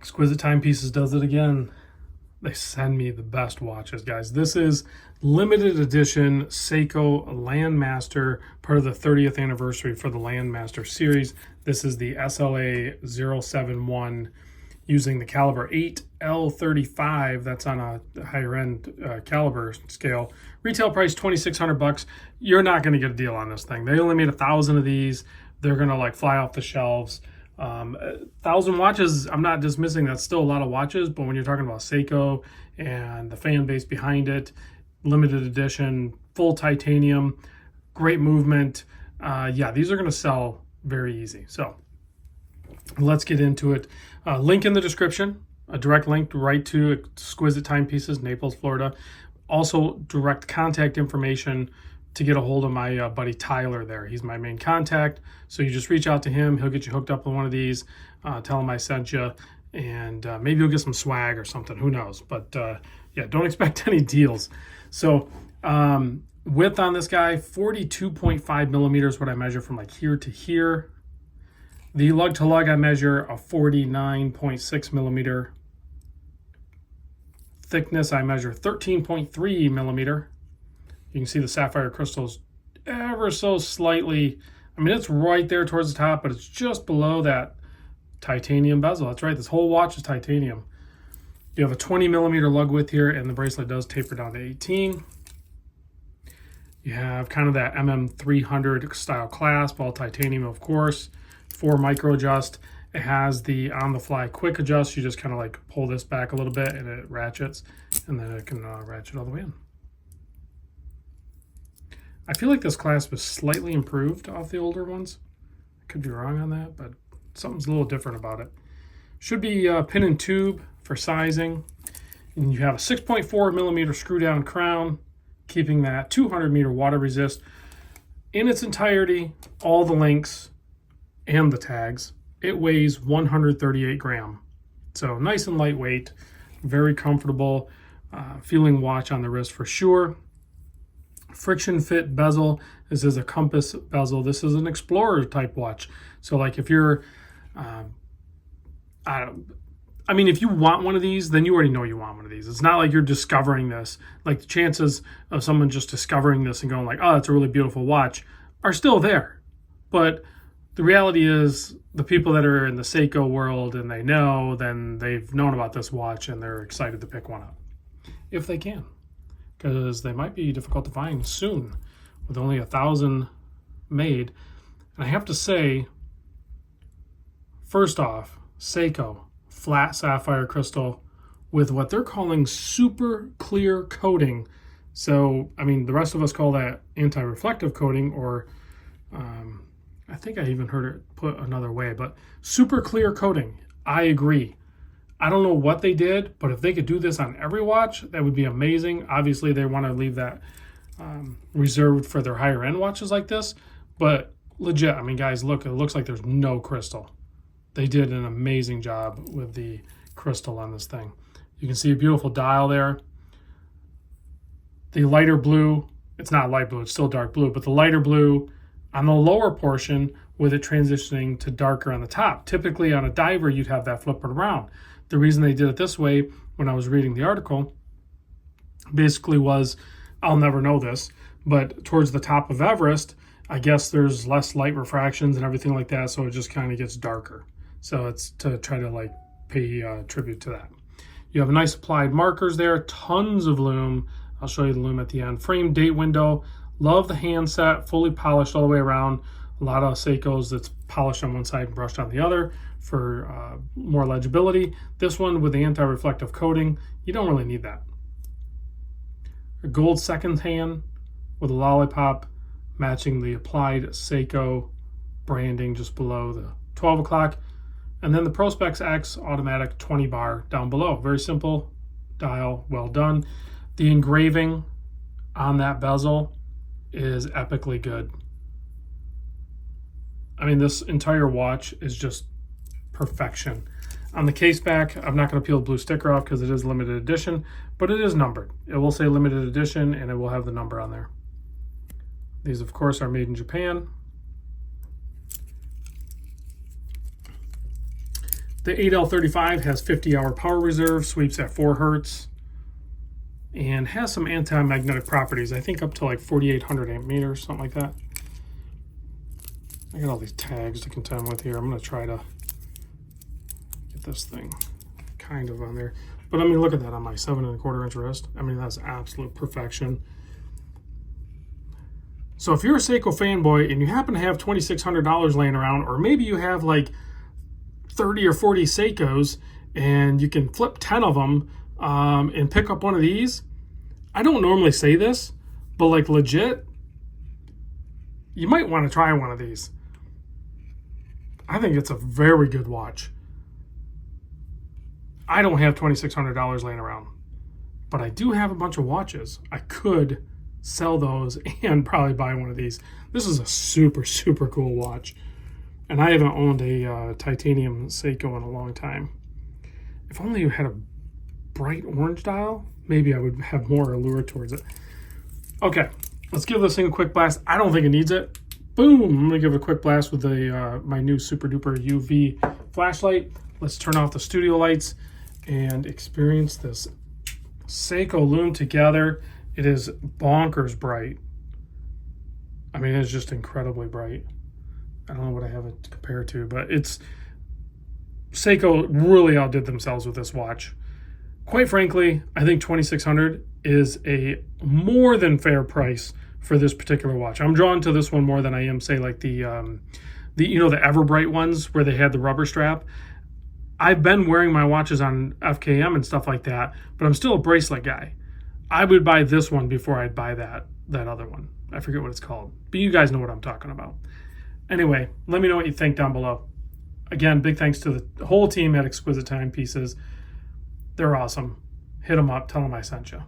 Exquisite Timepieces does it again. They send me the best watches, guys. This is limited edition Seiko Landmaster, part of the 30th anniversary for the Landmaster series. This is the SLA071 using the caliber 8L35. That's on a higher end caliber scale. Retail price $2,600. You're not going to get a deal on this thing. They only made 1,000 of these. They're going to like fly off the shelves. 1,000 watches, I'm not dismissing, that's still a lot of watches, but when you're talking about Seiko and the fan base behind it, limited edition, full titanium, great movement, yeah, these are going to sell very easy. So let's get into it. Link in the description, a direct link right to Exquisite Timepieces, Naples, Florida. Also direct contact information to get a hold of my buddy Tyler there. He's my main contact. So you just reach out to him. He'll get you hooked up with one of these. Tell him I sent you. And maybe you'll get some swag or something. Who knows? But yeah, don't expect any deals. So width on this guy, 42.5 millimeters, what I measure from like here to here. The lug to lug, I measure a 49.6 millimeter. Thickness, I measure 13.3 millimeter. You can see the sapphire crystals ever so slightly. I mean, it's right there towards the top, but it's just below that titanium bezel. That's right, this whole watch is titanium. You have a 20 millimeter lug width here, and the bracelet does taper down to 18. You have kind of that MM300 style clasp, all titanium, of course. 4 micro adjust. It has the on-the-fly quick adjust. You just kind of like pull this back a little bit, and it ratchets, and then it can ratchet all the way in. I feel like this clasp is slightly improved off the older ones. I could be wrong on that, but something's a little different about it. Should be pin and tube for sizing. And you have a 6.4 millimeter screw down crown, keeping that 200 meter water resist in its entirety, all the links and the tags. It weighs 138 grams. So nice and lightweight, very comfortable feeling watch on the wrist for sure. Friction fit bezel. This is a compass bezel. This is an explorer type watch. So like if you're, I mean, if you want one of these, then you already know you want one of these. It's not like you're discovering this. Like the chances of someone just discovering this and going like, oh, it's a really beautiful watch are still there. But the reality is the people that are in the Seiko world and they know, then they've known about this watch and they're excited to pick one up if they can, because they might be difficult to find soon with only 1,000 made. And I have to say, first off, Seiko, flat sapphire crystal with what they're calling super clear coating. So, I mean, the rest of us call that anti-reflective coating, or I think I even heard it put another way, but super clear coating. I agree. I don't know what they did, but if they could do this on every watch, that would be amazing. Obviously, they want to leave that reserved for their higher end watches like this, but legit, I mean, guys, look, it looks like there's no crystal. They did an amazing job with the crystal on this thing. You can see a beautiful dial there. The lighter blue, it's not light blue, it's still dark blue, but the lighter blue on the lower portion with it transitioning to darker on the top. Typically on a diver, you'd have that flip around. The reason they did it this way, when I was reading the article, basically was, I'll never know this, but towards the top of Everest, I guess there's less light refractions and everything like that, so it just kind of gets darker. So it's to try to like pay tribute to that. You have nice applied markers there, tons of lume. I'll show you the lume at the end. Frame date window. Love the handset, fully polished all the way around. A lot of Seikos that's polished on one side and brushed on the other for more legibility. This one with the anti-reflective coating, you don't really need that. A gold second hand with a lollipop matching the applied Seiko branding just below the 12 o'clock. And then the Prospex X automatic 20 bar down below. Very simple dial, well done. The engraving on that bezel is epically good. I mean, this entire watch is just perfection. On the case back, I'm not going to peel the blue sticker off because it is limited edition, but it is numbered. It will say limited edition and it will have the number on there. These, of course, are made in Japan. The 8L35 has 50-hour power reserve, sweeps at 4 hertz, and has some anti-magnetic properties. I think up to like 4,800 amp meters, something like that. I got all these tags to contend with here. I'm going to try to get this thing kind of on there. But I mean, look at that on my 7¼ inch wrist. I mean, that's absolute perfection. So if you're a Seiko fanboy and you happen to have $2,600 laying around, or maybe you have like 30 or 40 Seikos and you can flip 10 of them and pick up one of these, I don't normally say this, but like legit, you might want to try one of these. I think it's a very good watch. I don't have $2,600 laying around, but I do have a bunch of watches. I could sell those and probably buy one of these. This is a super, super cool watch. And I haven't owned a titanium Seiko in a long time. If only you had a bright orange dial, maybe I would have more allure towards it. Okay, let's give this thing a quick blast. I don't think it needs it. Boom! I'm gonna give it a quick blast with the my new super duper UV flashlight. Let's turn off the studio lights and experience this Seiko lume together. It is bonkers bright. I mean, it's just incredibly bright. I don't know what I have it to compare to, but it's Seiko really outdid themselves with this watch. Quite frankly, I think $2,600 is a more than fair price for this particular watch. I'm drawn to this one more than I am, say, like the you know, the Everbright ones where they had the rubber strap. I've been wearing my watches on FKM and stuff like that, but I'm still a bracelet guy. I would buy this one before I'd buy that other one. I forget what it's called, but you guys know what I'm talking about. Anyway, let me know what you think down below. Again, big thanks to the whole team at Exquisite Timepieces. They're awesome. Hit them up. Tell them I sent you.